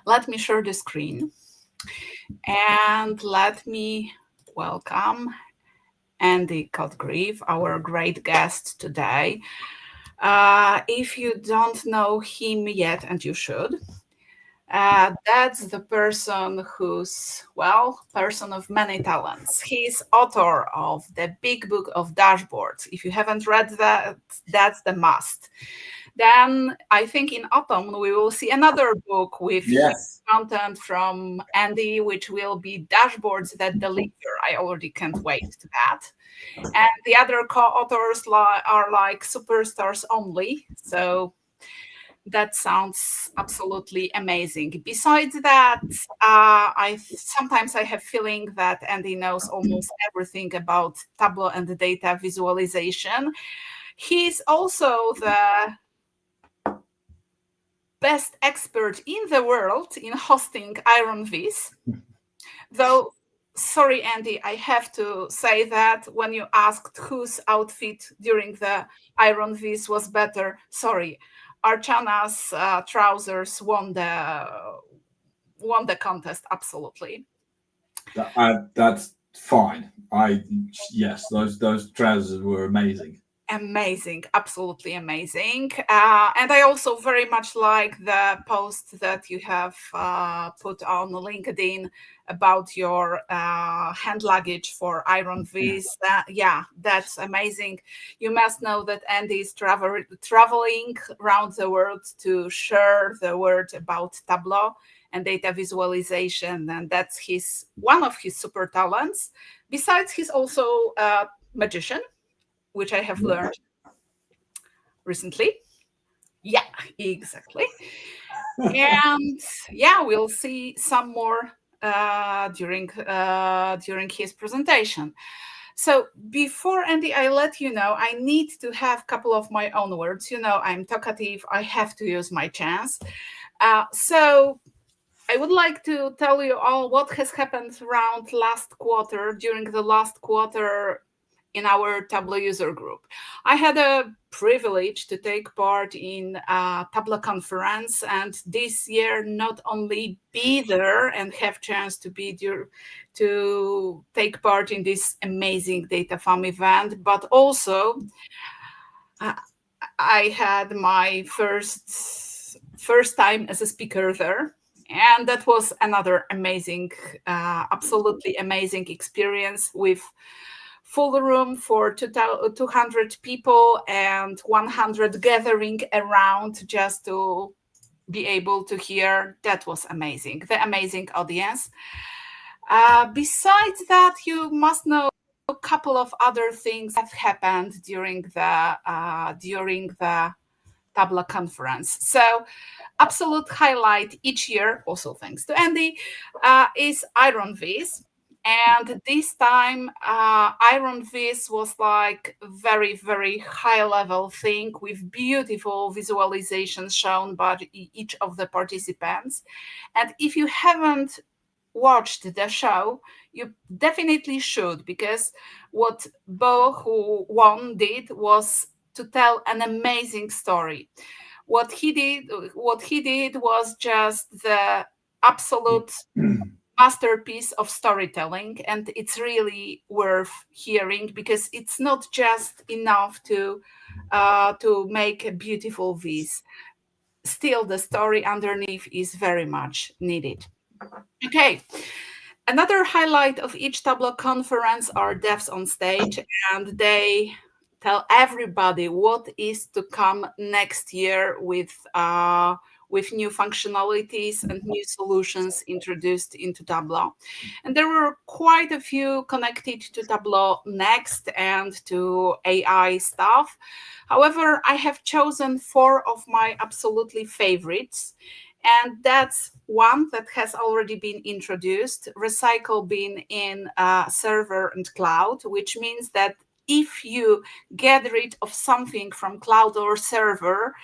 Let me share the screen and let me welcome Andy Cotgreave, our great guest today. If you don't know him yet, and you should, that's the person person of many talents. He's author of the big book of dashboards. If you haven't read that, that's the must. Then I think in autumn we will see another book with Yes. content from Andy, which will be dashboards that deliver. I already can't wait to that. And the other co-authors are like superstars only. So that sounds absolutely amazing. Besides that, I sometimes I have feeling that Andy knows almost everything about Tableau and the data visualization. He's also the best expert in the world in hosting Iron Viz. Though, sorry, Andy, I have to say that when you asked whose outfit during the Iron Viz was better, sorry, Archana's trousers won the contest absolutely. That's fine. Yes, those trousers were amazing. Amazing, absolutely amazing. And I also very much like the post that you have put on LinkedIn about your hand luggage for Iron Viz. Yeah, that's amazing. You must know that Andy is traveling around the world to share the word about Tableau and data visualization, and that's one of his super talents. Besides, he's also a magician, which I have learned recently. Yeah, exactly. And yeah, we'll see some more during his presentation. So before Andy, I let you know, I need to have a couple of my own words. You know, I'm talkative. I have to use my chance. So I would like to tell you all what has happened around during the last quarter in our Tableau user group. I had a privilege to take part in a Tableau conference, and this year not only be there and have chance to to take part in this amazing data farm event, but also I had my first time as a speaker there. And that was another amazing, absolutely amazing experience with full room for 200 people and 100 gathering around just to be able to hear. That was amazing, the amazing audience. Besides that, you must know a couple of other things have happened during the Tableau conference. So absolute highlight each year, also thanks to Andy, is Iron Viz. And this time, Iron Viz was like very, very high level thing with beautiful visualizations shown by each of the participants. And if you haven't watched the show, you definitely should, because what Bo, who won, did was to tell an amazing story. What he did was just the absolute masterpiece of storytelling, and it's really worth hearing, because it's not just enough to make a beautiful viz. Still, the story underneath is very much needed. Okay. Another highlight of each Tableau conference are devs on stage, and they tell everybody what is to come next year with new functionalities and new solutions introduced into Tableau. And there were quite a few connected to Tableau Next and to AI stuff. However, I have chosen 4 of my absolutely favorites. And that's one that has already been introduced, recycle bin in server and cloud, which means that if you get rid of something from cloud or server,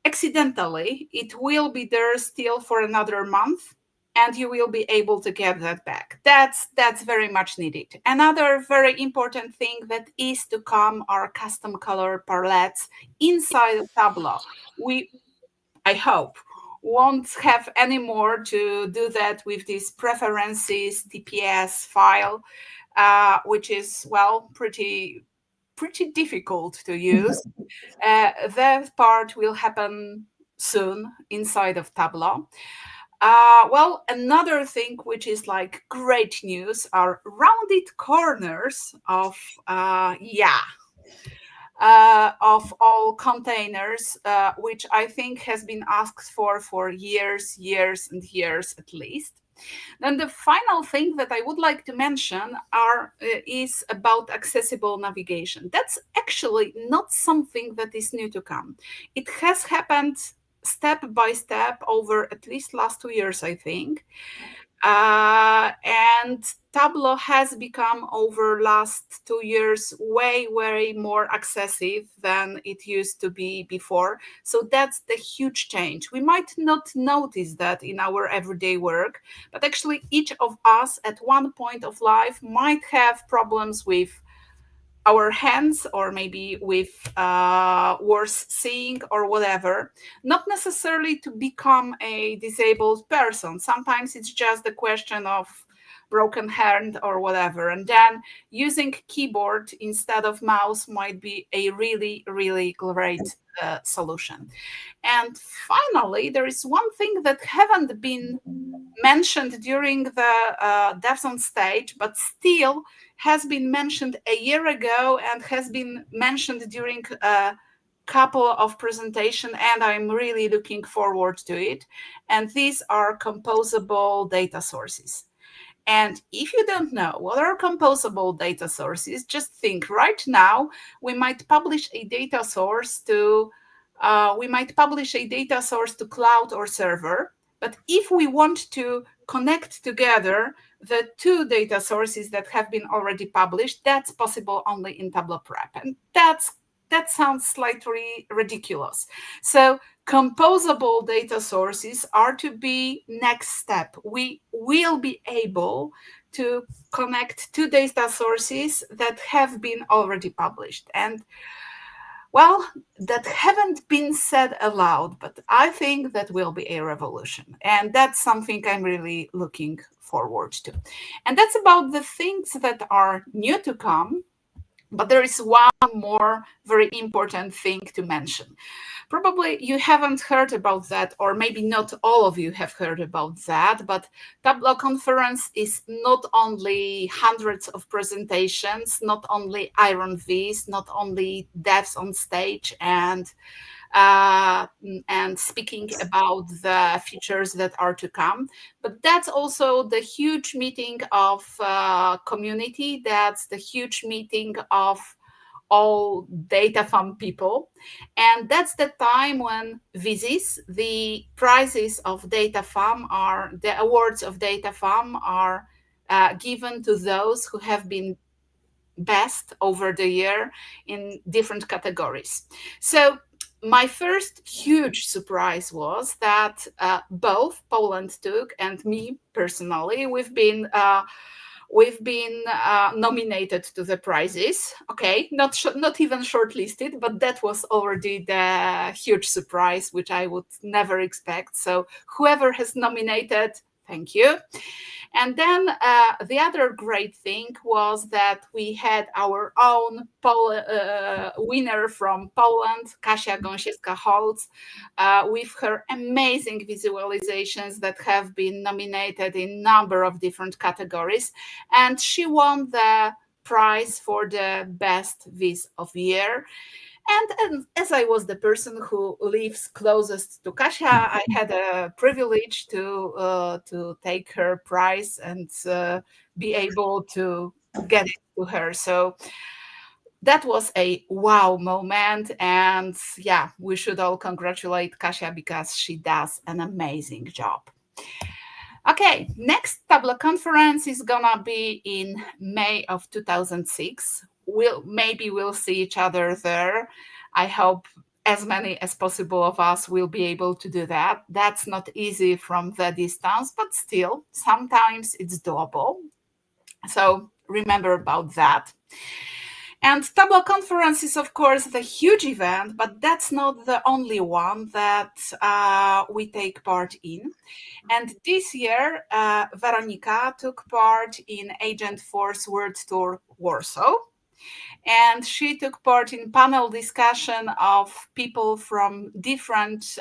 accidentally, it will be there still for another month, and you will be able to get that back. That's very much needed. Another very important thing that is to come are custom color palettes inside of Tableau. I hope won't have any more to do that with this preferences TPS file, which is, well, pretty difficult to use. That part will happen soon inside of Tableau. Well, another thing which is like great news are rounded corners of of all containers, which I think has been asked for years and years at least. Then the final thing that I would like to mention is about accessible navigation. That's actually not something that is new to come. It has happened step by step over at least last 2 years, I think. And Tableau has become over last 2 years way more accessible than it used to be before. So that's the huge change. We might not notice that in our everyday work, but actually each of us at one point of life might have problems with our hands, or maybe with worse seeing or whatever. Not necessarily to become a disabled person. Sometimes it's just a question of broken hand or whatever, and then using keyboard instead of mouse might be a really great solution. And finally, there is one thing that haven't been mentioned during the devs on stage, but still has been mentioned a year ago and has been mentioned during a couple of presentation, and I'm really looking forward to it. And these are composable data sources. And if you don't know what are composable data sources, just think right now we might publish a data source to cloud or server. But if we want to connect together the two data sources that have been already published, that's possible only in Tableau Prep. And that sounds slightly ridiculous. So composable data sources are to be next step. We will be able to connect two data sources that have been already published. And well, that haven't been said aloud, but I think that will be a revolution. And that's something I'm really looking forward to. And that's about the things that are new to come. But there is one more very important thing to mention. Probably you haven't heard about that, or maybe not all of you have heard about that, but Tableau Conference is not only hundreds of presentations, not only Iron V's, not only devs on stage and speaking about the features that are to come. But that's also the huge meeting of community. That's the huge meeting of all data farm people. And that's the time when VISIs, the prizes of data farm, are the awards of data farm are given to those who have been best over the year in different categories. So my first huge surprise was that both Poland TUG and me personally, we've been nominated to the prizes. Okay, not even shortlisted, but that was already the huge surprise, which I would never expect. So whoever has nominated, thank you. And then the other great thing was that we had our own winner from Poland, Kasia Gąsiewska-Holz, with her amazing visualizations that have been nominated in a number of different categories. And she won the prize for the best Viz of year. And as I was the person who lives closest to Kasia, I had a privilege to take her prize and be able to get it to her. So that was a wow moment. And yeah, we should all congratulate Kasia because she does an amazing job. Okay, next Tableau conference is gonna be in May of 2006. We'll see each other there. I hope as many as possible of us will be able to do that. That's not easy from the distance, but still, sometimes it's doable. So remember about that. And Tableau Conference is, of course, the huge event, but that's not the only one that we take part in. And this year, Veronika took part in Agent Force World Tour Warsaw. And she took part in panel discussion of people from different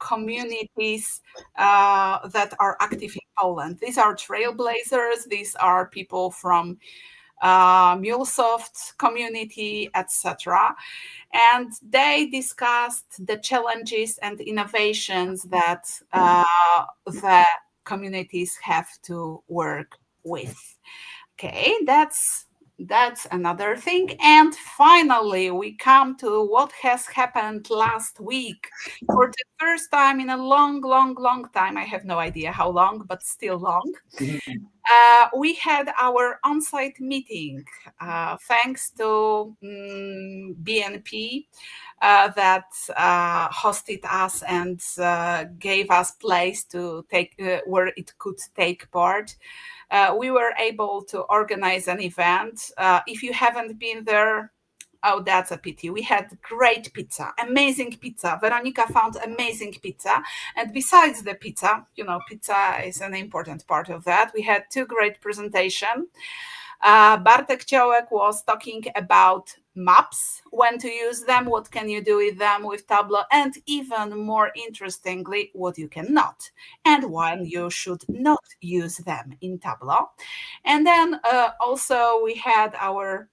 communities that are active in Poland. These are trailblazers. These are people from MuleSoft community, etc. And they discussed the challenges and innovations that the communities have to work with. Okay, that's another thing. And finally, we come to what has happened last week. For the first time in a long, long, long time, I have no idea how long, but still long, we had our on-site meeting, thanks to BNP that hosted us and gave us place to take where it could take part. We were able to organize an event. If you haven't been there, oh, that's a pity. We had great pizza, amazing pizza. Veronika found amazing pizza. And besides the pizza, pizza is an important part of that. We had two great presentations. Bartek Ciołek was talking about maps, when to use them, what can you do with them with Tableau, and even more interestingly, what you cannot, and when you should not use them in Tableau. And then also we had our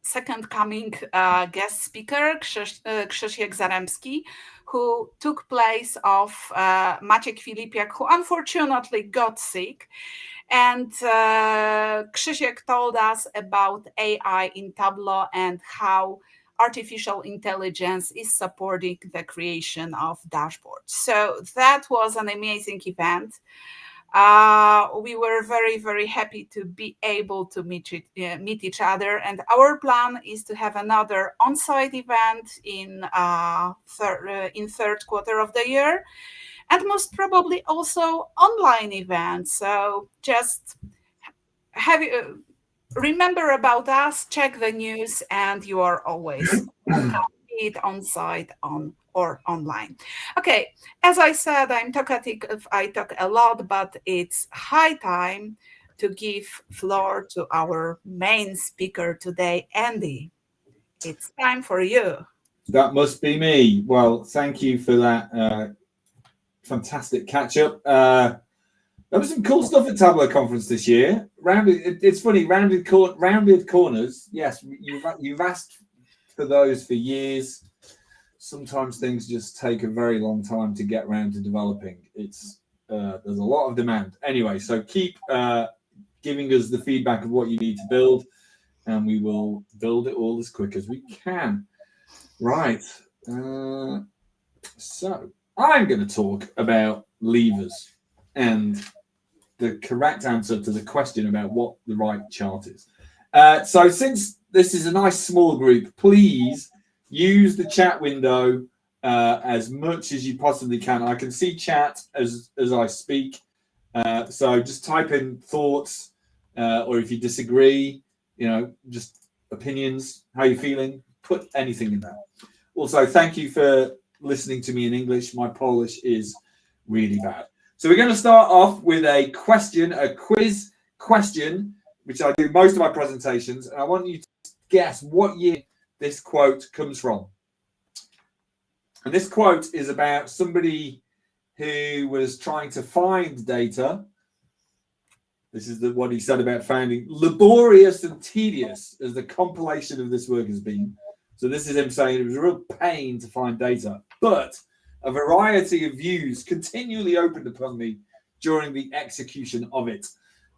second coming guest speaker, Krzysiek Zaremski, who took place of Maciek Filipiak, who unfortunately got sick. And Krzysiek told us about AI in Tableau and how artificial intelligence is supporting the creation of dashboards. So that was an amazing event. We were very, very happy to be able to meet each other. And our plan is to have another on-site event in third quarter of the year, and most probably also online events. So just remember about us, check the news, and you are always welcome, be it on-site or online. Okay, as I said, I'm talkative, I talk a lot, but it's high time to give floor to our main speaker today, Andy. It's time for you. That must be me. Well, thank you for that fantastic catch-up. There was some cool stuff at Tableau conference this year. It's funny, rounded corners. Yes, you've asked for those for years. Sometimes things just take a very long time to get around to developing. There's a lot of demand. Anyway, so keep giving us the feedback of what you need to build, and we will build it all as quick as we can. Right. So I'm going to talk about levers and the correct answer to the question about what the right chart is. So since this is a nice small group, please use the chat window as much as you possibly can. I can see chat as I speak. So just type in thoughts, or if you disagree, just opinions, how you're feeling, put anything in there. Also, thank you for listening to me in English. My Polish is really bad. So we're going to start off with a quiz question, which I do most of my presentations. And I want you to guess what year this quote comes from. And this quote is about somebody who was trying to find data. This is what he said about finding. Laborious and tedious as the compilation of this work has been. So this is him saying it was a real pain to find data, but a variety of views continually opened upon me during the execution of it.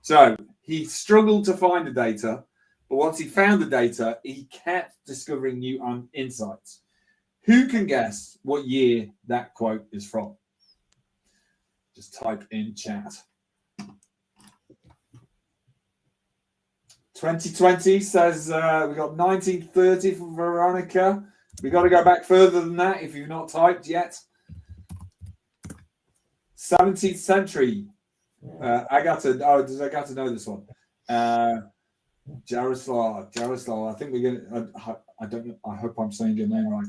So he struggled to find the data, but once he found the data, he kept discovering new insights. Who can guess what year that quote is from? Just type in chat. 2020 says we got 1930 for Veronica. We got to go back further than that if you've not typed yet. 17th century. Does Agata know this one? Jaroslav. I think we're going to, I don't know, I hope I'm saying your name right.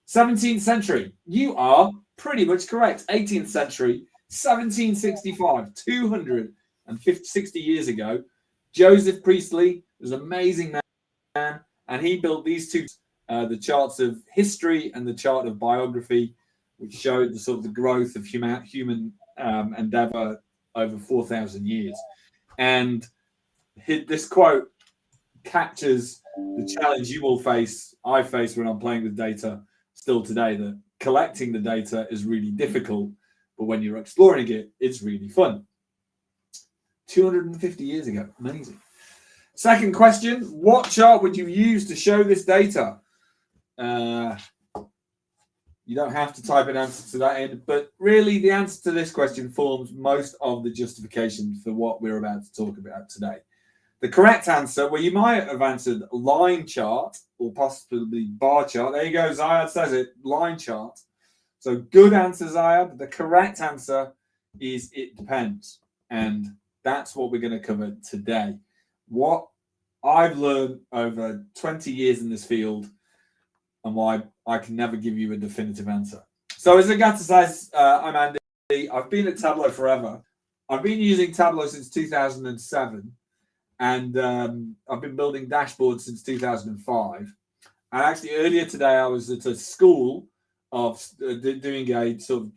17th century. You are pretty much correct. 18th century, 1765, 260 years ago. Joseph Priestley was an amazing man, and he built these two, the charts of history and the chart of biography, which showed the sort of the growth of human endeavor over 4,000 years. And this quote captures the challenge you all face, I face when I'm playing with data still today, that collecting the data is really difficult, but when you're exploring it, it's really fun. 250 years ago. Amazing. Second question, what chart would you use to show this data? You don't have to type an answer to that in, but really the answer to this question forms most of the justification for what we're about to talk about today. The correct answer, well, you might have answered line chart or possibly bar chart. There you go, Zayad says it, line chart. So good answer, Zayad. The correct answer is it depends. And that's what we're going to cover today. What I've learned over 20 years in this field and why I can never give you a definitive answer. So as Agata says, I'm Andy. I've been at Tableau forever. I've been using Tableau since 2007. And I've been building dashboards since 2005. And actually, earlier today, I was at a school of doing a sort of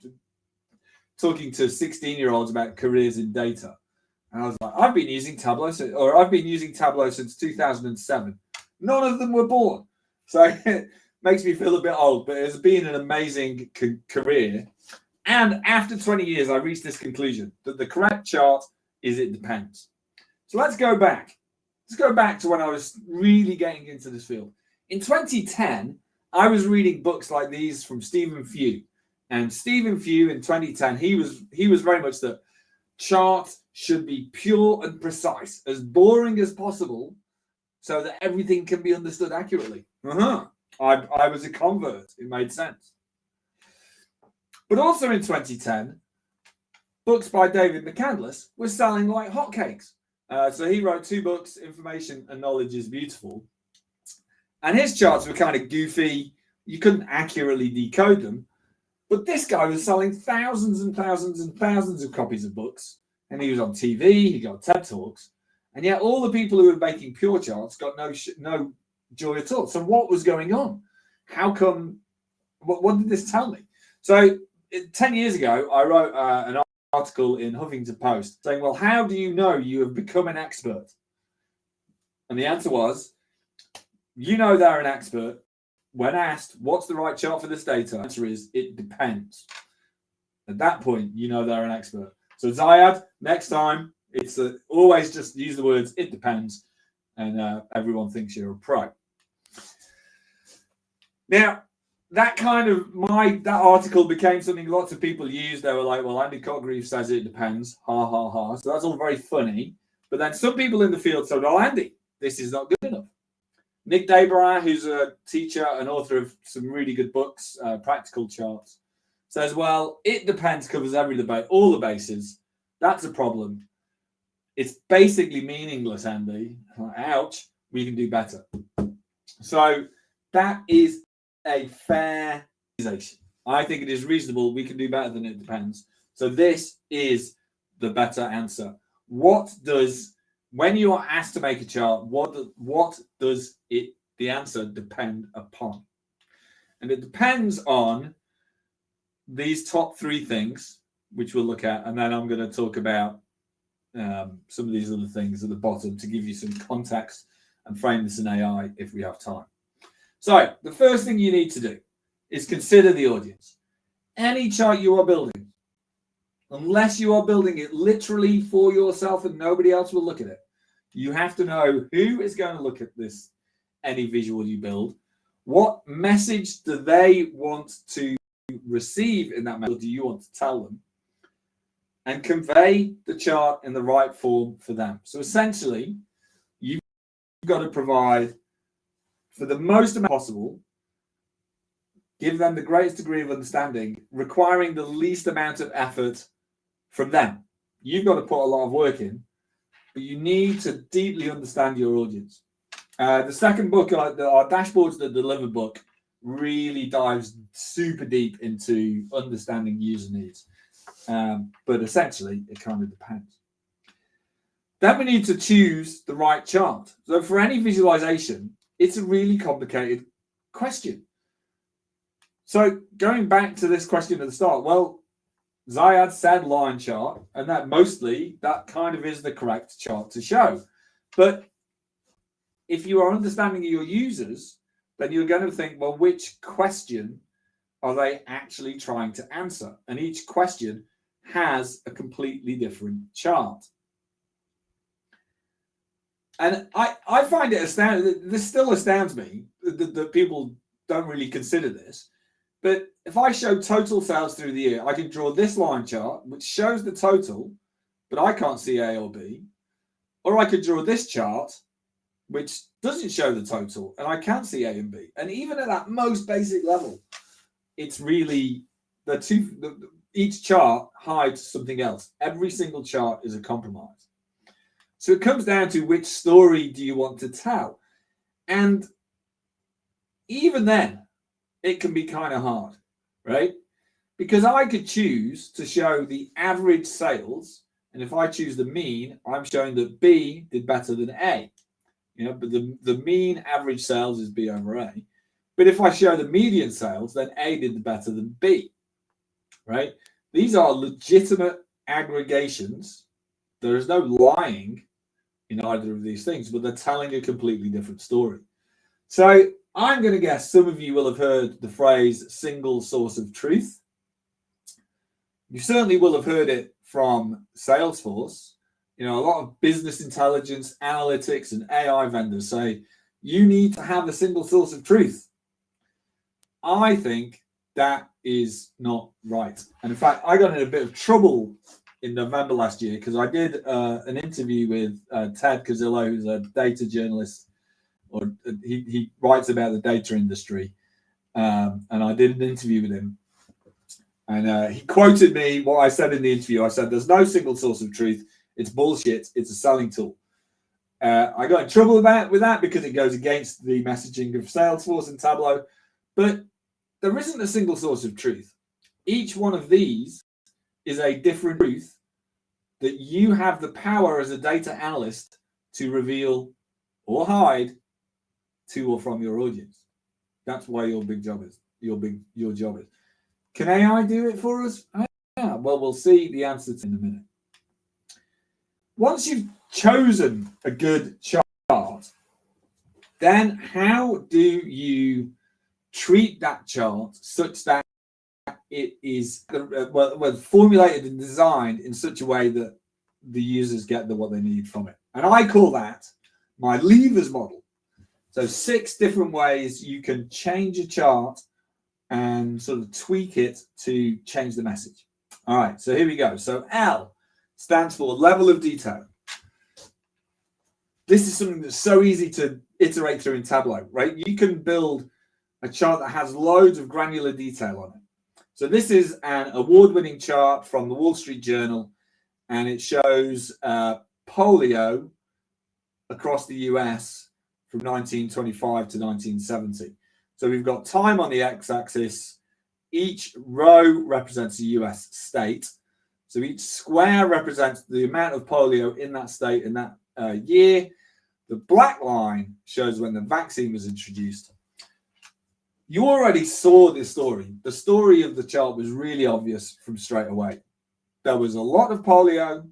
talking to 16-year-olds about careers in data. And I was like, I've been using Tableau since 2007. None of them were born. So it makes me feel a bit old, but it's been an amazing career. And after 20 years, I reached this conclusion that the correct chart is it depends. So let's go back. Let's go back to when I was really getting into this field. In 2010, I was reading books like these from Stephen Few. And Stephen Few in 2010, he was very much the chart should be pure and precise, as boring as possible, so that everything can be understood accurately. I was a convert. It made sense. But also in 2010, books by David McCandless were selling like hotcakes. So he wrote 2 books, Information and Knowledge is Beautiful. And his charts were kind of goofy. You couldn't accurately decode them. But this guy was selling thousands and thousands and thousands of copies of books. And he was on TV, he got TED Talks. And yet all the people who were making pure charts got no joy at all. So what was going on? How come? What did this tell me? So 10 years ago, I wrote an article in Huffington Post saying, well, how do you know you have become an expert? And the answer was, you know they're an expert when asked, what's the right chart for this data? The answer is, it depends. At that point, you know they're an expert. So Zayad, next time, it's always just use the words, it depends, and everyone thinks you're a pro. Now, that article became something lots of people used. They were like, well, Andy Cotgreave says it depends. Ha, ha, ha. So that's all very funny. But then some people in the field said, oh, Andy, this is not good enough. Nick Debra, who's a teacher and author of some really good books, Practical Charts, says, well, it depends covers every debate, all the bases. That's a problem. It's basically meaningless, Andy. Ouch. We can do better. So that is a fair accusation. I think it is reasonable. We can do better than it depends. So this is the better answer. When you are asked to make a chart, what does the answer depend upon? And it depends on these top 3 things, which we'll look at, and then I'm going to talk about some of these other things at the bottom to give you some context and frame this in AI if we have time. So the first thing you need to do is consider the audience. Any chart you are building, unless you are building it literally for yourself and nobody else will look at it, you have to know who is going to look at this, any visual you build. What message do they want to receive in that message? Do you want to tell them? And convey the chart in the right form for them. So essentially, you've got to provide, for the most amount possible, give them the greatest degree of understanding, requiring the least amount of effort from them. You've got to put a lot of work in, but you need to deeply understand your audience. The second book, our Dashboards That Deliver book, really dives super deep into understanding user needs. But essentially, it kind of depends. Then we need to choose the right chart. So for any visualization, it's a really complicated question. So going back to this question at the start, well, Zayad said line chart, and that kind of is the correct chart to show. But if you are understanding your users, then you're going to think, well, which question are they actually trying to answer? And each question has a completely different chart. And I find it astounding. This still astounds me that people don't really consider this. But if I show total sales through the year, I can draw this line chart, which shows the total, but I can't see A or B. Or I could draw this chart, which doesn't show the total, and I can't see A and B. And even at that most basic level, it's really each chart hides something else. Every single chart is a compromise. So it comes down to which story do you want to tell? And even then, it can be kind of hard, right? Because I could choose to show the average sales, and if I choose the mean, I'm showing that B did better than A. But the mean average sales is B over A. But if I show the median sales, then A did better than B, right? These are legitimate aggregations. There is no lying in either of these things, but they're telling a completely different story. So I'm going to guess some of you will have heard the phrase single source of truth. You certainly will have heard it from Salesforce. A lot of business intelligence, analytics, and AI vendors say you need to have a single source of truth. I think that is not right. And in fact, I got in a bit of trouble in November last year because I did an interview with Ted Cozzillo, who's a data journalist, or he writes about the data industry. And I did an interview with him. And he quoted me what I said in the interview. I said, there's no single source of truth. It's bullshit. It's a selling tool. I got in trouble with that because it goes against the messaging of Salesforce and Tableau. But there isn't a single source of truth. Each one of these is a different truth that you have the power as a data analyst to reveal or hide to or from your audience. That's why your job is. Can AI do it for us? Yeah. Well, we'll see the answer in a minute. Once you've chosen a good chart, then how do you treat that chart such that it is formulated and designed in such a way that the users get what they need from it? And I call that my levers model. So 6 different ways you can change a chart and sort of tweak it to change the message. All right, so here we go. So L stands for level of detail. This is something that's so easy to iterate through in Tableau, right? You can build a chart that has loads of granular detail on it. So this is an award-winning chart from the Wall Street Journal, and it shows polio across the US from 1925 to 1970. So we've got time on the x-axis. Each row represents a US state. So each square represents the amount of polio in that state in that year. The black line shows when the vaccine was introduced. You already saw this story. The story of the chart was really obvious from straight away. There was a lot of polio.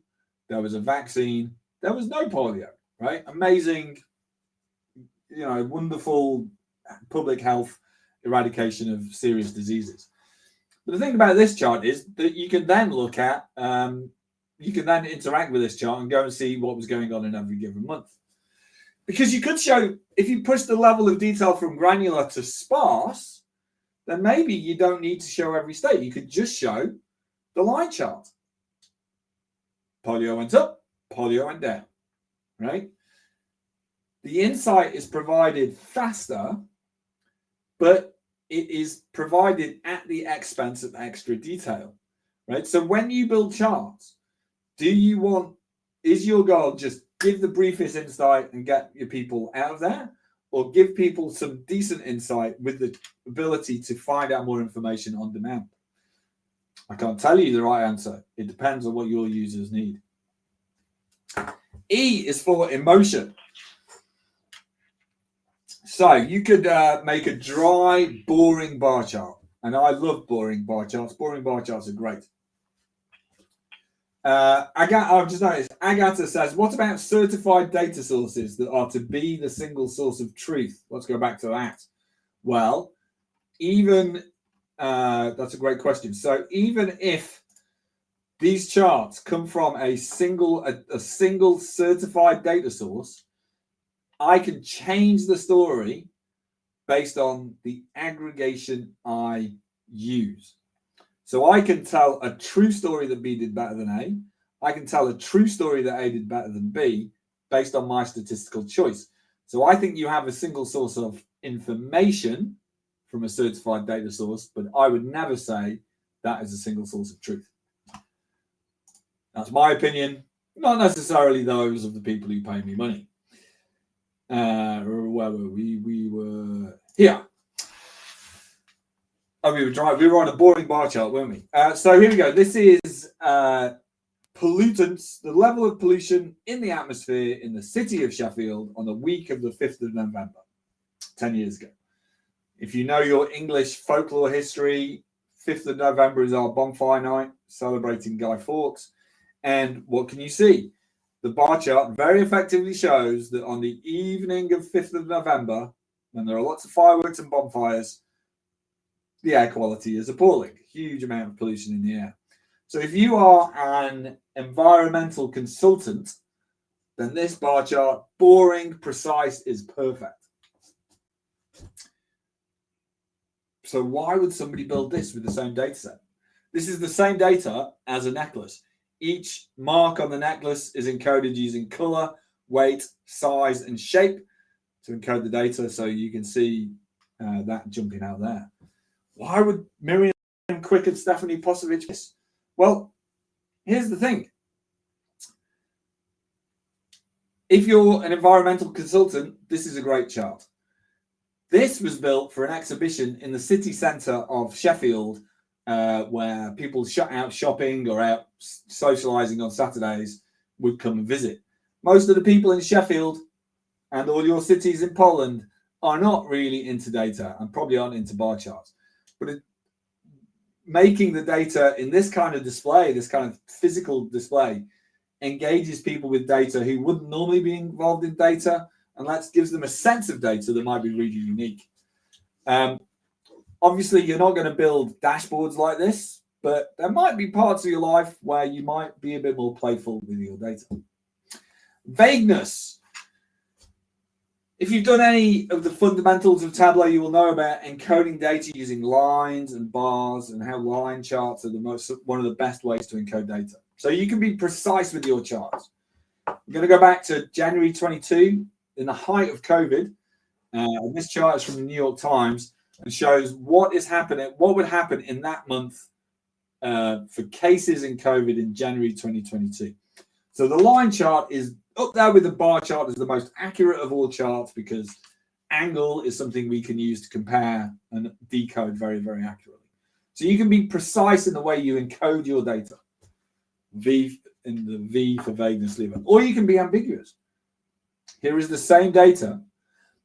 There was a vaccine. There was no polio, right? Amazing, wonderful public health eradication of serious diseases. But the thing about this chart is that you can then look at, you can then interact with this chart and go and see what was going on in every given month. Because you could show, if you push the level of detail from granular to sparse, then maybe you don't need to show every state. You could just show the line chart. Polio went up, polio went down, right? The insight is provided faster, but it is provided at the expense of extra detail, right? So when you build charts, is your goal just give the briefest insight and get your people out of there, or give people some decent insight with the ability to find out more information on demand? I can't tell you the right answer. It depends on what your users need. E is for emotion. So you could make a dry, boring bar chart. And I love boring bar charts. Boring bar charts are great. I've just noticed, Agatha says, what about certified data sources that are to be the single source of truth? Let's go back to that. Well, even that's a great question. So even if these charts come from a single certified data source, I can change the story based on the aggregation I use. So I can tell a true story that B did better than A. I can tell a true story that A did better than B based on my statistical choice. So I think you have a single source of information from a certified data source, but I would never say that is a single source of truth. That's my opinion, not necessarily those of the people who pay me money. Where were we? We were here. Oh, we were on a boring bar chart, weren't we? So here we go. This is pollutants, the level of pollution in the atmosphere in the city of Sheffield on the week of the 5th of November, 10 years ago. If you know your English folklore history, 5th of November is our bonfire night, celebrating Guy Fawkes. And what can you see? The bar chart very effectively shows that on the evening of 5th of November, when there are lots of fireworks and bonfires, the air quality is appalling. Huge amount of pollution in the air. So if you are an environmental consultant, then this bar chart, boring, precise, is perfect. So why would somebody build this with the same data set? This is the same data as a necklace. Each mark on the necklace is encoded using color, weight, size, and shape to encode the data, so you can see that jumping out there. Why would Miriam Quick and Stephanie Posovich this? Well, here's the thing. If you're an environmental consultant, this is a great chart. This was built for an exhibition in the city centre of Sheffield, where people shut out shopping or out socialising on Saturdays would come and visit. Most of the people in Sheffield and all your cities in Poland are not really into data and probably aren't into bar charts. But making the data in this kind of display, this kind of physical display, engages people with data who wouldn't normally be involved in data, and that gives them a sense of data that might be really unique. Obviously, you're not going to build dashboards like this, but there might be parts of your life where you might be a bit more playful with your data. Vagueness. If you've done any of the fundamentals of Tableau, you will know about encoding data using lines and bars and how line charts are one of the best ways to encode data. So you can be precise with your charts. I'm going to go back to January 22, in the height of COVID. And this chart is from the New York Times and shows what would happen in that month for cases in COVID in January 2022. So the line chart is up there with the bar chart as the most accurate of all charts, because angle is something we can use to compare and decode very, very accurately. So you can be precise in the way you encode your data. V in the V for vagueness lever. Or you can be ambiguous. Here is the same data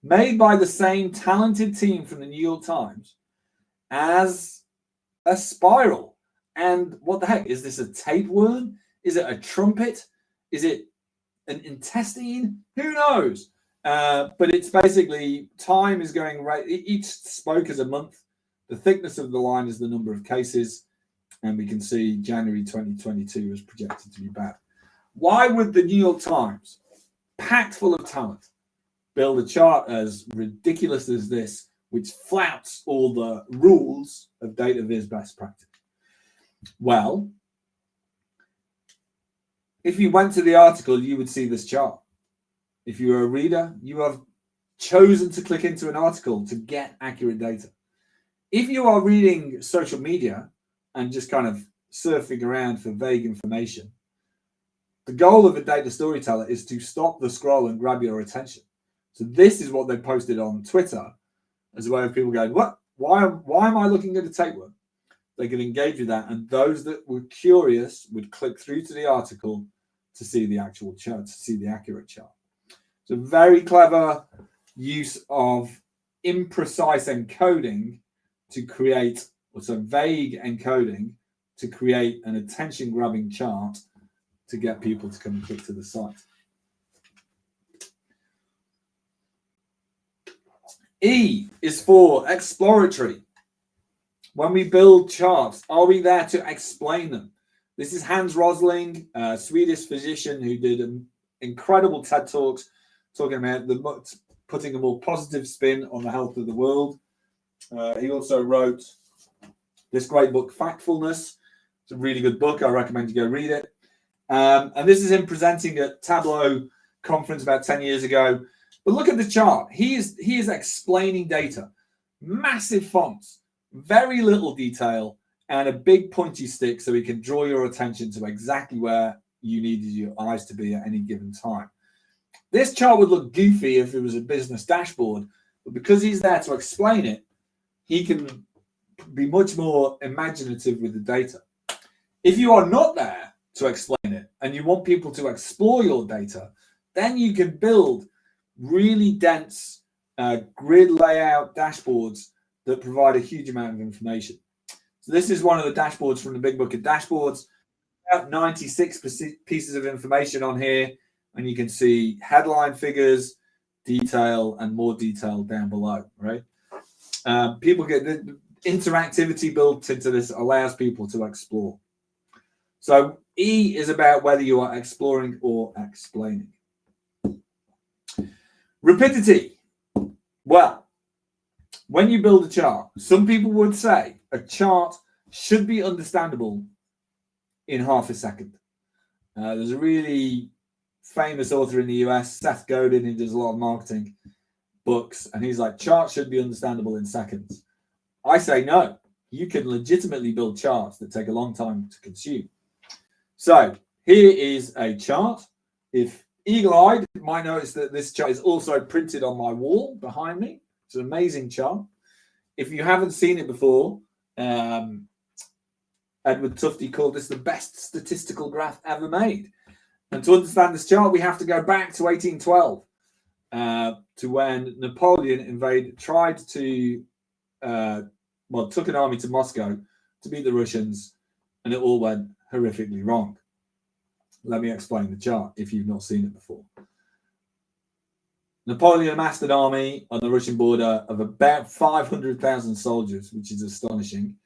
made by the same talented team from the New York Times as a spiral. And what the heck? Is this a tapeworm? Is it a trumpet? Is it an intestine? Who knows? But it's basically time is going right. Each spoke is a month. The thickness of the line is the number of cases. And we can see January 2022 is projected to be bad. Why would the New York Times, packed full of talent, build a chart as ridiculous as this, which flouts all the rules of data viz best practice? Well, if you went to the article, you would see this chart. If you were a reader, you have chosen to click into an article to get accurate data. If you are reading social media and just kind of surfing around for vague information, The goal of a data storyteller is to stop the scroll and grab your attention. So this is what they posted on Twitter as a way of people going, what? Why am I looking at a tapeworm? They could engage with that, and those that were curious would click through to the article to see the actual chart, to see the accurate chart. So very clever use of imprecise encoding to create, or so vague encoding to create an attention-grabbing chart to get people to come and click to the site. E is for exploratory. When we build charts, are we there to explain them? This is Hans Rosling, a Swedish physician who did incredible TED Talks talking about putting a more positive spin on the health of the world. He also wrote this great book, Factfulness. It's a really good book. I recommend you go read it. And this is him presenting at Tableau conference about 10 years ago. But look at the chart. He is explaining data. Massive fonts, very little detail, and a big pointy stick so he can draw your attention to exactly where you needed your eyes to be at any given time. This chart would look goofy if it was a business dashboard, but because he's there to explain it, he can be much more imaginative with the data. If you are not there to explain it and you want people to explore your data, then you can build really dense grid layout dashboards that provide a huge amount of information. So this is one of the dashboards from the Big Book of Dashboards. About 96 pieces of information on here, and you can see headline figures, detail, and more detail down below, right? People get the interactivity built into this, allows people to explore. So E is about whether you are exploring or explaining. Rapidity. Well, when you build a chart, some people would say a chart should be understandable in half a second. There's a really famous author in the US, Seth Godin, who does a lot of marketing books, and he's like, charts should be understandable in seconds. I say no. You can legitimately build charts that take a long time to consume. So here is a chart. If eagle-eyed, you might notice that this chart is also printed on my wall behind me. It's an amazing chart. If you haven't seen it before, Edward Tufte called this the best statistical graph ever made. And to understand this chart, we have to go back to 1812, to when Napoleon took an army to Moscow to beat the Russians, and it all went horrifically wrong. Let me explain the chart if you've not seen it before. Napoleon amassed an army on the Russian border of about 500,000 soldiers, which is astonishing.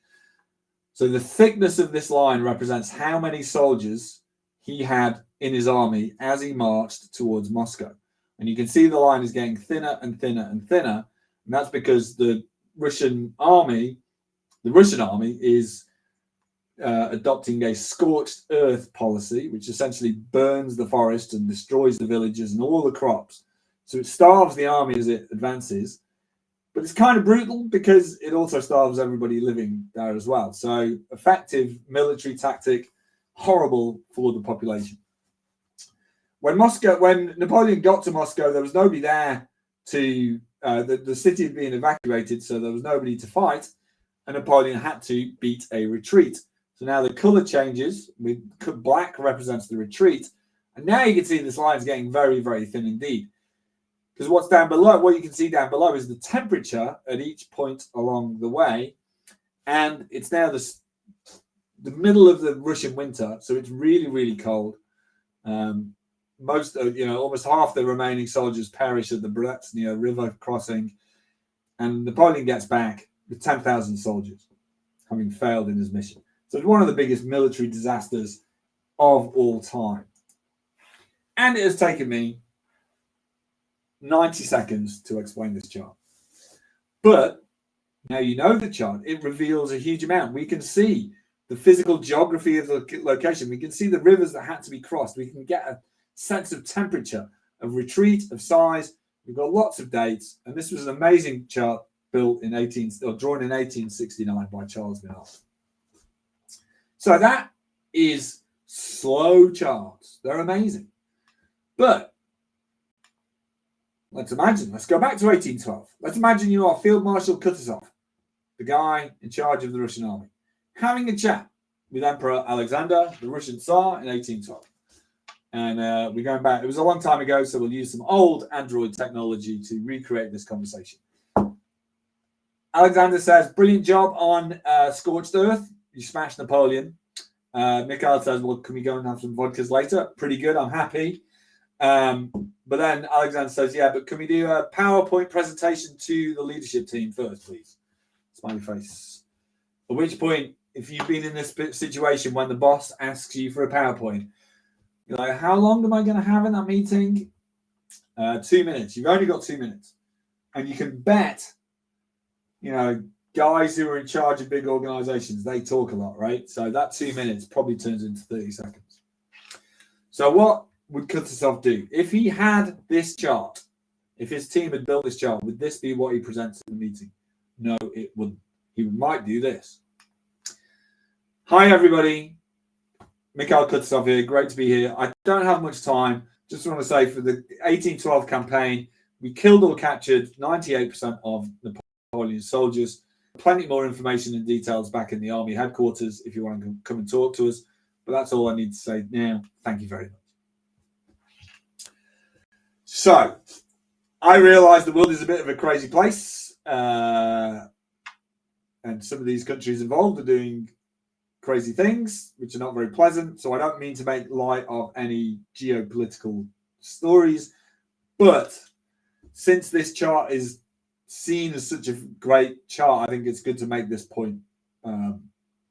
So the thickness of this line represents how many soldiers he had in his army as he marched towards Moscow. And you can see the line is getting thinner and thinner and thinner. And that's because the Russian army is adopting a scorched earth policy, which essentially burns the forest and destroys the villages and all the crops. So it starves the army as it advances, but it's kind of brutal because it also starves everybody living there as well. So effective military tactic, horrible for the population. When Napoleon got to Moscow, there was nobody there to, the city had been evacuated, so there was nobody to fight, and Napoleon had to beat a retreat. So now the color changes, with black represents the retreat, and now you can see this line is getting very, very thin indeed. Because what's down below, what you can see down below is the temperature at each point along the way, and it's now the middle of the Russian winter, so it's really, really cold. Almost half the remaining soldiers perish at the Bretsnia River crossing, and Napoleon gets back with 10,000 soldiers, having failed in his mission. So it's one of the biggest military disasters of all time. And it has taken me 90 seconds to explain this chart. But now you know the chart, it reveals a huge amount. We can see the physical geography of the location. We can see the rivers that had to be crossed. We can get a sense of temperature, of retreat, of size. We've got lots of dates. And this was an amazing chart drawn in 1869 by Charles Minard. So that is slow charts. They're amazing. But let's go back to 1812. Let's imagine you are Field Marshal Kutuzov, the guy in charge of the Russian army, having a chat with Emperor Alexander, the Russian Tsar, in 1812. And we're going back. It was a long time ago, so we'll use some old Android technology to recreate this conversation. Alexander says, brilliant job on Scorched Earth. You smashed Napoleon. Mikhail says, well, can we go and have some vodkas later? Pretty good. I'm happy. But then Alexander says, yeah, but can we do a PowerPoint presentation to the leadership team first, please? Smiley face. At which point, if you've been in this situation when the boss asks you for a PowerPoint, you're like, how long am I going to have in that meeting? 2 minutes. You've only got 2 minutes. And you can bet, guys who are in charge of big organizations, they talk a lot, right? So that 2 minutes probably turns into 30 seconds. So what would Kutuzov do? If he had this chart, if his team had built this chart, would this be what he presents in the meeting? No, it wouldn't. He might do this. Hi, everybody. Mikhail Kutuzov here. Great to be here. I don't have much time. Just want to say for the 1812 campaign, we killed or captured 98% of Napoleon's soldiers. Plenty more information and details back in the army headquarters if you want to come and talk to us. But that's all I need to say now. Thank you very much. So, I realise the world is a bit of a crazy place. And some of these countries involved are doing crazy things, which are not very pleasant. So I don't mean to make light of any geopolitical stories. But since this chart is seen as such a great chart, I think it's good to make this point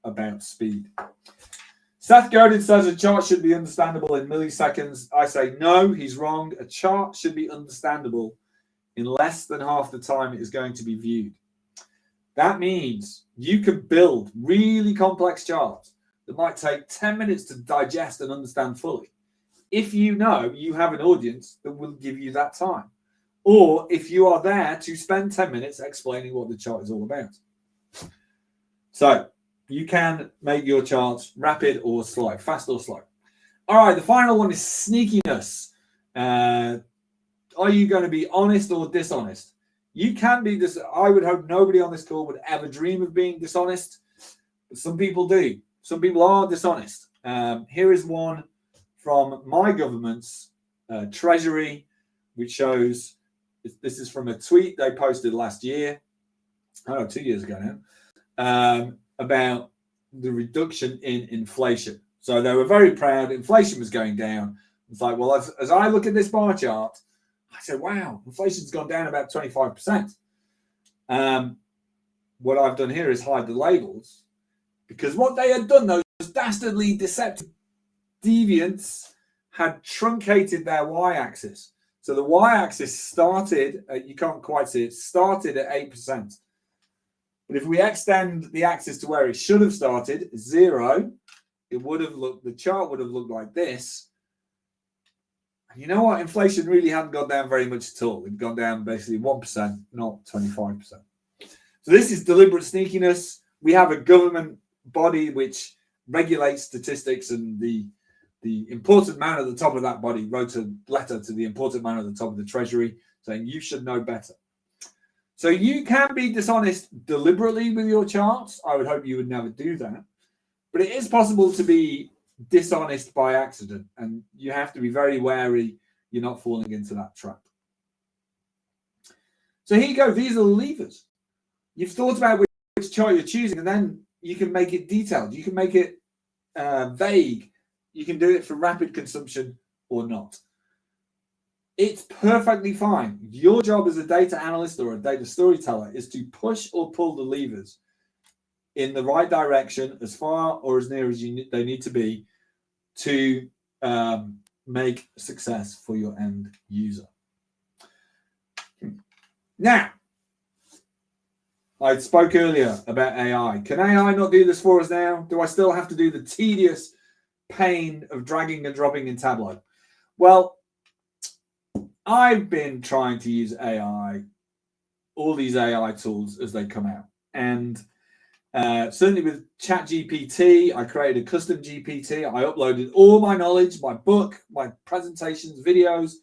about speed. Seth Godin says a chart should be understandable in milliseconds. I say no, he's wrong. A chart should be understandable in less than half the time it is going to be viewed. That means you can build really complex charts that might take 10 minutes to digest and understand fully. If you know you have an audience that will give you that time. Or if you are there to spend 10 minutes explaining what the chart is all about. So you can make your charts rapid or slow, fast or slow. All right, the final one is sneakiness. Are you going to be honest or dishonest? You can be this. I would hope nobody on this call would ever dream of being dishonest. But some people do. Some people are dishonest. Here is one from my government's treasury, which shows this is from a tweet they posted last year. 2 years ago now, about the reduction in inflation. So they were very proud. Inflation was going down. It's like, well, as I look at this bar chart, I said, wow, inflation's gone down about 25%. What I've done here is hide the labels, because what they had done, those dastardly, deceptive deviants had truncated their y-axis. So the y-axis started, you can't quite see it, started at 8%. But if we extend the axis to where it should have started, 0, the chart would have looked like this. And you know what? Inflation really hadn't gone down very much at all. It'd gone down basically 1%, not 25%. So this is deliberate sneakiness. We have a government body which regulates statistics, and the important man at the top of that body wrote a letter to the important man at the top of the treasury saying you should know better. So you can be dishonest deliberately with your charts. I would hope you would never do that. But it is possible to be dishonest by accident, and you have to be very wary you're not falling into that trap. So here you go. These are the levers. You've thought about which chart you're choosing, and then you can make it detailed. You can make it vague. You can do it for rapid consumption or not. It's perfectly fine. Your job as a data analyst or a data storyteller is to push or pull the levers in the right direction, as far or as near as they need to be, to make success for your end user. Now, I spoke earlier about AI. Can AI not do this for us now? Do I still have to do the tedious pain of dragging and dropping in Tableau? Well, I've been trying to use AI, all these AI tools as they come out. And Certainly with ChatGPT, I created a custom GPT. I uploaded all my knowledge, my book, my presentations, videos,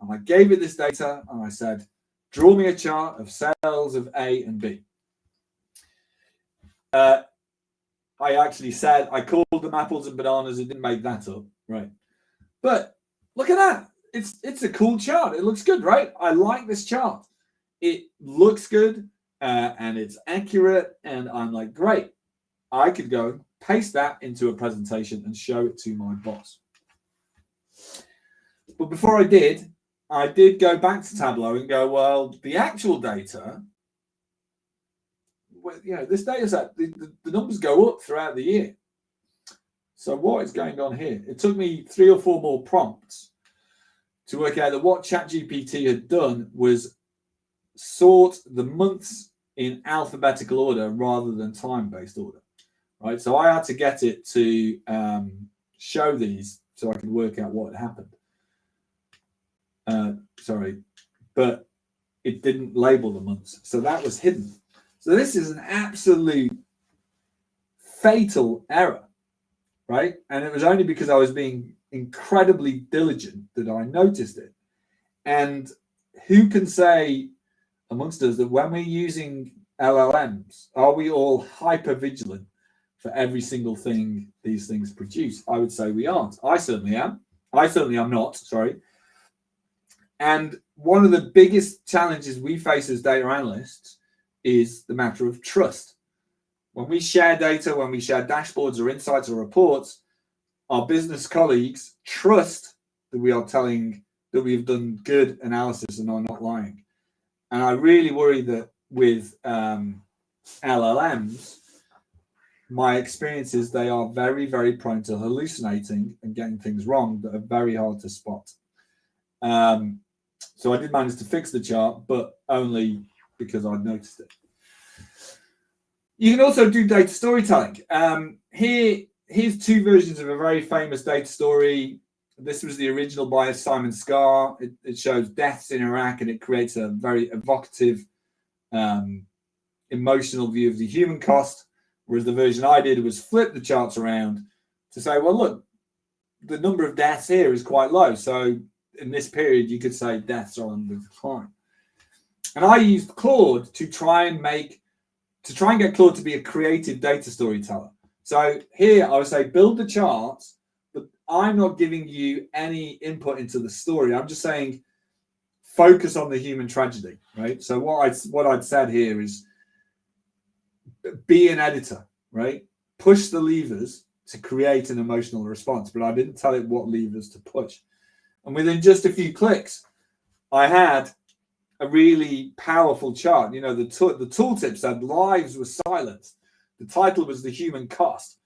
and I gave it this data, and I said, draw me a chart of sales of A and B. I actually said, I called them apples and bananas. I didn't make that up, right? But look at that. It's a cool chart. It looks good, right? I like this chart. It looks good and it's accurate. And I'm like, great. I could go paste that into a presentation and show it to my boss. But before I did go back to Tableau and go, well, the actual data, this data set, the numbers go up throughout the year. So what is going on here? It took me 3 or 4 more prompts to work out that what ChatGPT had done was sort the months in alphabetical order rather than time-based order, right? So I had to get it to show these so I could work out what had happened. But it didn't label the months, so that was hidden. So this is an absolute fatal error, right? And it was only because I was being incredibly diligent that I noticed it. And who can say amongst us that when we're using LLMs, are we all hyper vigilant for every single thing these things produce? I would say we aren't. I certainly am. I certainly am not, sorry. And one of the biggest challenges we face as data analysts is the matter of trust. When we share data, when we share dashboards or insights or reports, our business colleagues trust that we are telling that we've done good analysis and are not lying. And I really worry that with LLMs, my experience is they are very, very prone to hallucinating and getting things wrong that are very hard to spot. So I did manage to fix the chart, but only because I noticed it. You can also do data storytelling. Here's 2 versions of a very famous data story. This was the original by Simon Scar. It shows deaths in Iraq, and it creates a very evocative, emotional view of the human cost. Whereas the version I did was flip the charts around to say, well, look, the number of deaths here is quite low. So in this period, you could say deaths are on the decline. And I used Claude to try and get Claude to be a creative data storyteller. So here I would say, build the charts, but I'm not giving you any input into the story. I'm just saying, focus on the human tragedy, right? So what I'd said here is, be an editor, right? Push the levers to create an emotional response, but I didn't tell it what levers to push. And within just a few clicks, I had a really powerful chart. The tooltip said lives were silenced. The title was The Human Cost,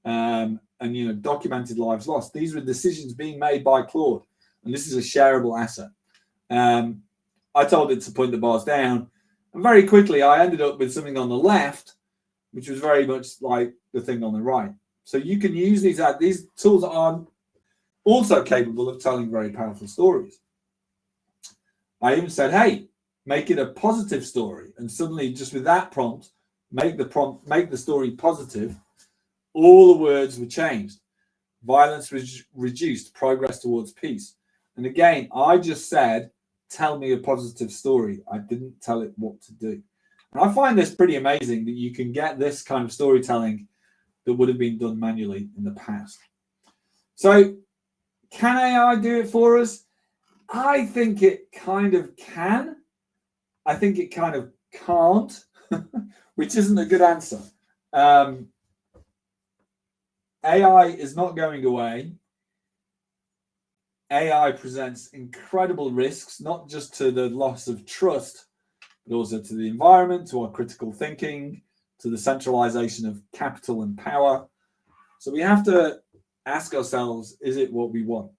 and documented lives lost. These were decisions being made by Claude, and this is a shareable asset. I told it to point the bars down, and very quickly I ended up with something on the left, which was very much like the thing on the right. So you can use these tools are also capable of telling very powerful stories. I even said, hey, make it a positive story. And suddenly, just with that prompt, make the story positive. All the words were changed. Violence was reduced, progress towards peace. And again, I just said, tell me a positive story. I didn't tell it what to do. And I find this pretty amazing that you can get this kind of storytelling that would have been done manually in the past. So can AI do it for us? I think it kind of can. I think it kind of can't, which isn't a good answer. AI is not going away. AI presents incredible risks, not just to the loss of trust, but also to the environment, to our critical thinking, to the centralization of capital and power. So we have to ask ourselves, is it what we want?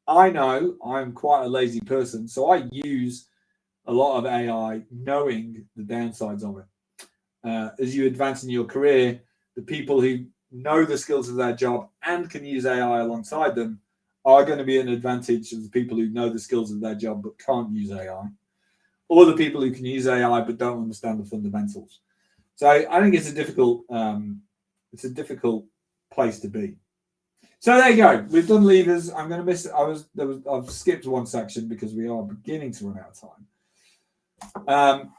I know I'm quite a lazy person, so I use a lot of AI knowing the downsides of it. As you advance in your career, the people who know the skills of their job and can use AI alongside them are going to be an advantage of the people who know the skills of their job but can't use AI, or the people who can use AI but don't understand the fundamentals. So I think it's a difficult place to be. So there you go. We've done levers. I'm going to miss. I've skipped one section because we are beginning to run out of time.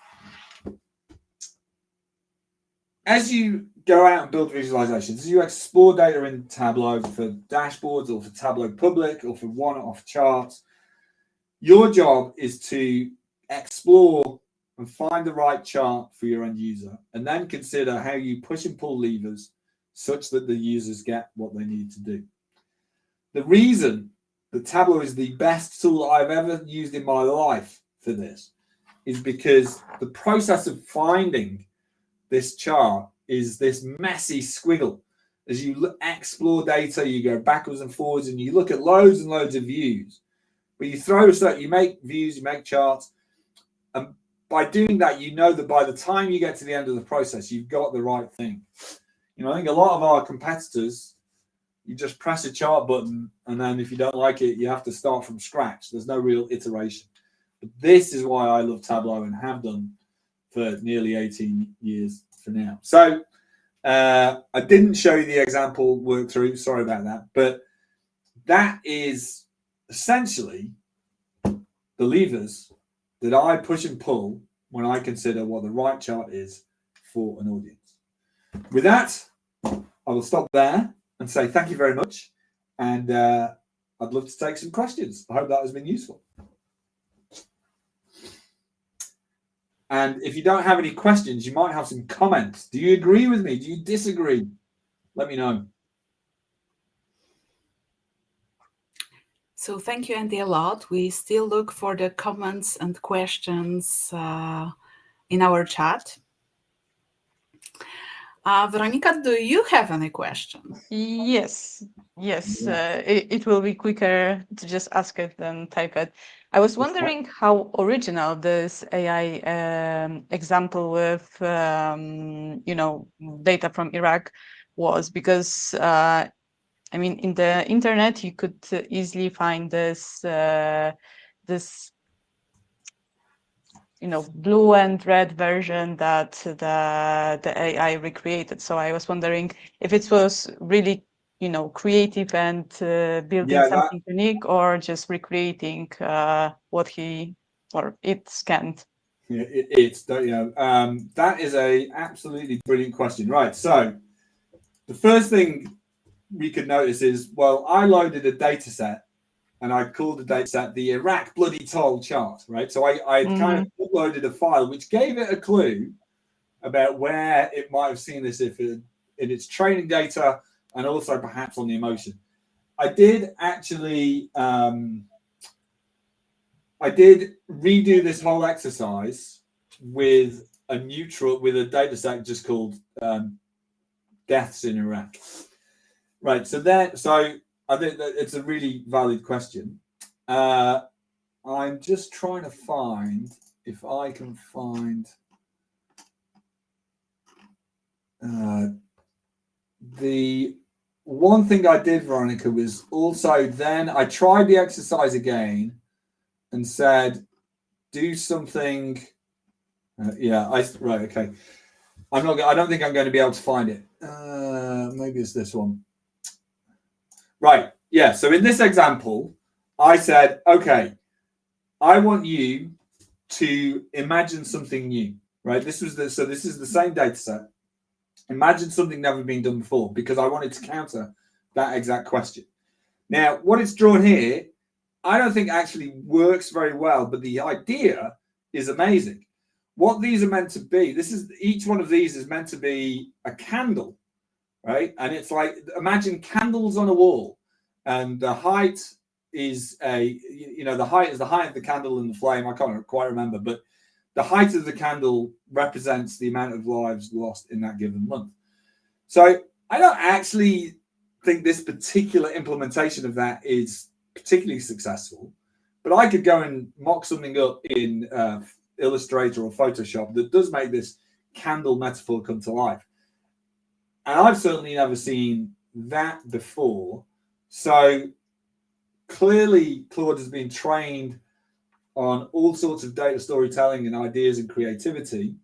As you go out and build visualizations, as you explore data in Tableau for dashboards or for Tableau Public or for one-off charts, your job is to explore and find the right chart for your end user, and then consider how you push and pull levers such that the users get what they need to do. The reason that Tableau is the best tool I've ever used in my life for this is because the process of finding this chart is this messy squiggle. As you explore data, you go backwards and forwards, and you look at loads and loads of views. But you make views, you make charts, and by doing that, you know that by the time you get to the end of the process, you've got the right thing. I think a lot of our competitors, you just press a chart button, and then if you don't like it, you have to start from scratch. There's no real iteration. But this is why I love Tableau and have done for nearly 18 years for now. So I didn't show you the example work through. Sorry about that. But that is essentially the levers that I push and pull when I consider what the right chart is for an audience. With that, I will stop there and say thank you very much. And I'd love to take some questions. I hope that has been useful. And if you don't have any questions, you might have some comments. Do you agree with me? Do you disagree? Let me know. So thank you, Andy, a lot. We still look for the comments and questions in our chat. Veronica, do you have any questions? Yes. It will be quicker to just ask it than type it. I was wondering how original this AI example with data from Iraq was, because in the internet you could easily find this blue and red version that the AI recreated. So I was wondering if it was really creative and building something unique, or just recreating what he or it scanned. Yeah, that is a absolutely brilliant question. Right. So the first thing we could notice is, well, I loaded a data set and I called the data set the Iraq bloody toll chart, right? So I kind of uploaded a file which gave it a clue about where it might have seen this in its training data, and also perhaps on the emotion. I did actually redo this whole exercise with a data set just called deaths in Iraq. Right. So I think that it's a really valid question. I'm just trying to find if I can find the one thing I did, Veronica, was also then I tried the exercise again and said, do something. Okay. I don't think I'm going to be able to find it. Maybe it's this one. Right. Yeah. So in this example, I said, okay, I want you to imagine something new, right? This is the same data set. Imagine something never been done before, because I wanted to counter that exact question. Now, what it's drawn here, I don't think actually works very well, but the idea is amazing. What these are meant to be, each one of these is meant to be a candle, right? And it's like, imagine candles on a wall, and the height is the height is the height of the candle and the flame. I can't quite remember, but the height of the candle represents the amount of lives lost in that given month. So I don't actually think this particular implementation of that is particularly successful, but I could go and mock something up in Illustrator or Photoshop that does make this candle metaphor come to life. And I've certainly never seen that before. So clearly Claude has been trained on all sorts of data storytelling and ideas and creativity.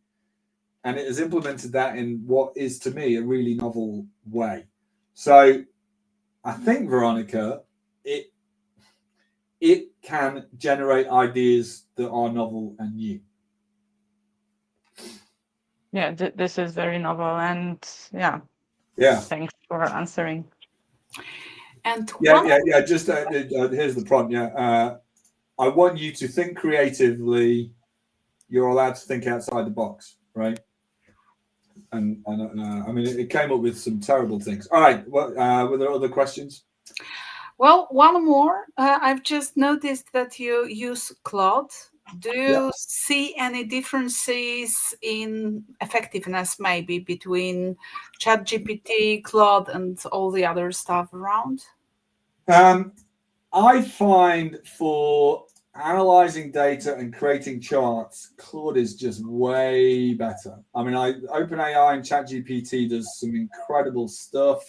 and it has implemented that in what is to me a really novel way. So I think, Veronica, it can generate ideas that are novel and new. Yeah, this is very novel, and yeah. Thanks for answering. And Just here's the prompt. I want you to think creatively. You're allowed to think outside the box, right? And I mean, it came up with some terrible things. All right, were there other questions? Well, one more. I've just noticed that you use Claude. Do you see any differences in effectiveness, maybe, between ChatGPT, Claude, and all the other stuff around? I find for analyzing data and creating charts, Claude is just way better. I mean, OpenAI and ChatGPT does some incredible stuff.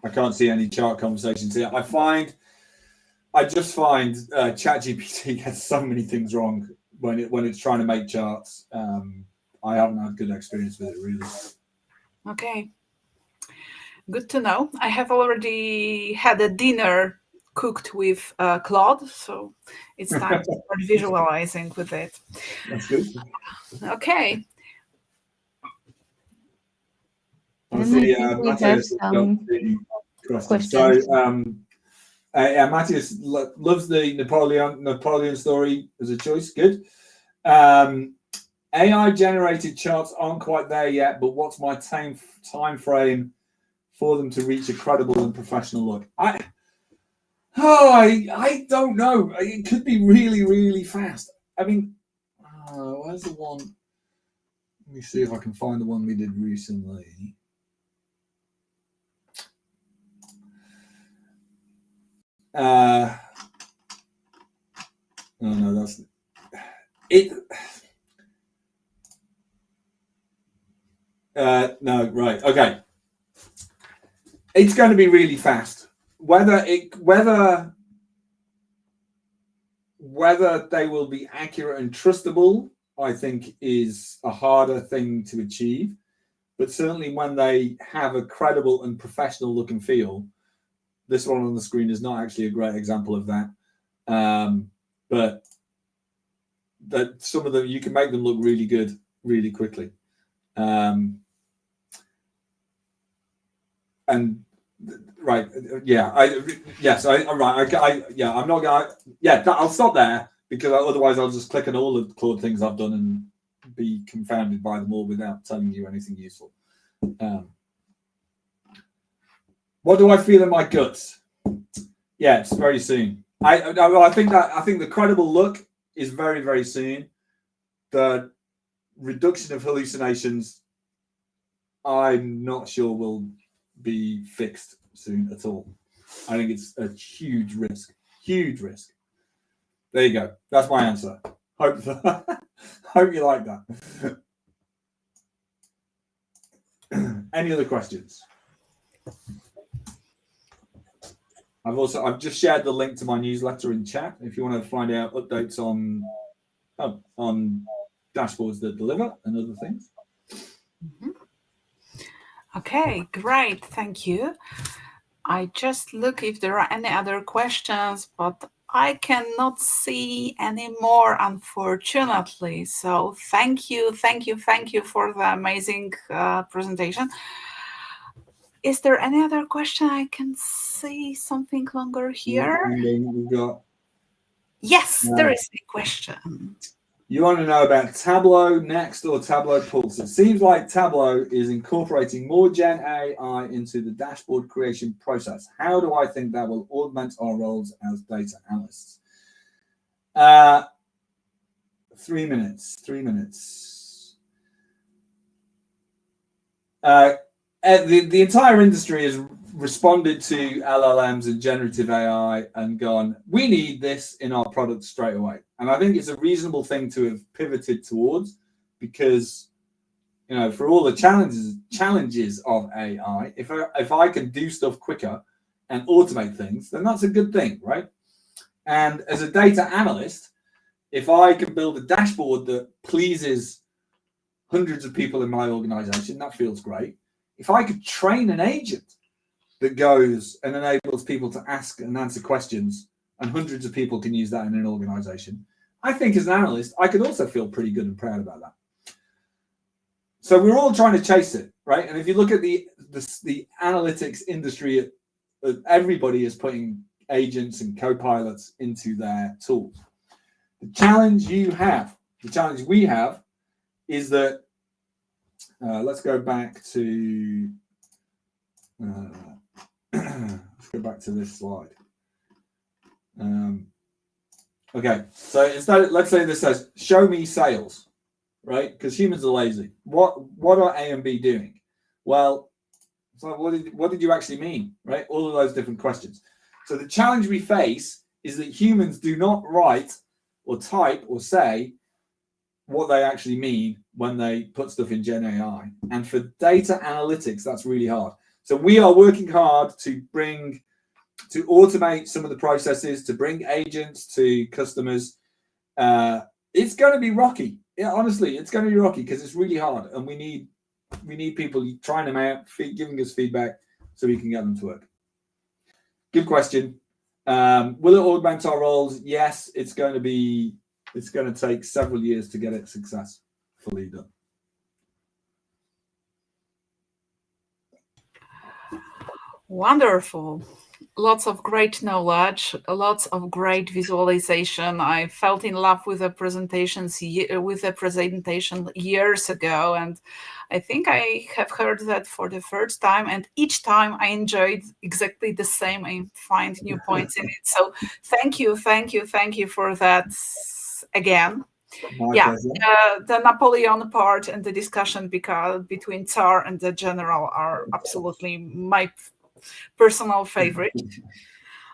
I can't see any chart conversations here. I just find ChatGPT gets so many things wrong when it's trying to make charts. I haven't had good experience with it, really. Okay, good to know. I have already had a dinner cooked with Claude, so it's time to start visualizing with it. That's good. Okay. I see Matthias got the questions. So, Matthias loves the Napoleon story as a choice. Good. AI generated charts aren't quite there yet, but what's my time frame for them to reach a credible and professional look? I don't know. It could be really, really fast. I mean, where's the one? Let me see if I can find the one we did recently. Oh no, that's it. No, right. Okay. It's going to be really fast. Whether they will be accurate and trustable, I think, is a harder thing to achieve. But certainly when they have a credible and professional look and feel, this one on the screen is not actually a great example of that. But that some of them, you can make them look really good really quickly. And right, yeah, I'm not going. Yeah, I'll stop there because otherwise I'll just click on all the Claude things I've done and be confounded by them all without telling you anything useful. What do I feel in my guts? Yeah, it's very soon. I think the credible look is very, very soon. The reduction of hallucinations, I'm not sure will be fixed soon at all. I think it's a huge risk. Huge risk. There you go. That's my answer. Hope you like that. Any other questions? I've just shared the link to my newsletter in chat if you want to find out updates on dashboards that deliver and other things. Mm-hmm. Okay, great. Thank you. I just look if there are any other questions, but I cannot see any more, unfortunately. So thank you for the amazing presentation. Is there any other question? I can see something longer here. Yes, there is a question. You want to know about Tableau next or Tableau Pulse? It seems like Tableau is incorporating more Gen AI into the dashboard creation process. How do I think that will augment our roles as data analysts? 3 minutes. The entire industry has responded to LLMs and generative AI and gone, we need this in our product straight away. And I think it's a reasonable thing to have pivoted towards because, for all the challenges of AI, if I can do stuff quicker and automate things, then that's a good thing, right? And as a data analyst, if I can build a dashboard that pleases hundreds of people in my organization, that feels great. If I could train an agent that goes and enables people to ask and answer questions, and hundreds of people can use that in an organization, I think as an analyst, I could also feel pretty good and proud about that. So we're all trying to chase it, right? And if you look at the analytics industry, everybody is putting agents and co-pilots into their tools. The challenge we have, is that let's go back to this slide. Okay, so instead, let's say this says, show me sales, right? Because humans are lazy. What are A and B doing? Well, so what did you actually mean, right? All of those different questions. So the challenge we face is that humans do not write or type or say what they actually mean when they put stuff in Gen AI. And for data analytics, that's really hard. So we are working hard to automate some of the processes, to bring agents to customers. It's going to be rocky. Yeah, honestly, it's going to be rocky because it's really hard, and we need people trying them out, giving us feedback so we can get them to work. Good question. Will it augment our roles? Yes, it's going to take several years to get it successfully done. Wonderful. Lots of great knowledge, lots of great visualization. I felt in love with the presentation years ago, and I think I have heard that for the first time, and each time I enjoyed exactly the same. I find new points in it. So thank you for that again. The Napoleon part and the discussion between Tsar and the general are absolutely my personal favorite,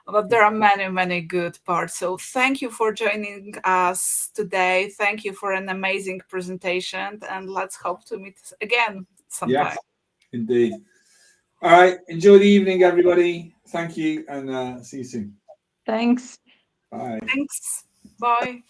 but there are many good parts. So thank you for joining us today. Thank you for an amazing presentation, and let's hope to meet again sometime. Yes, indeed. All right, enjoy the evening, everybody. Thank you, and see you soon. Thanks. Bye. Thanks. Bye.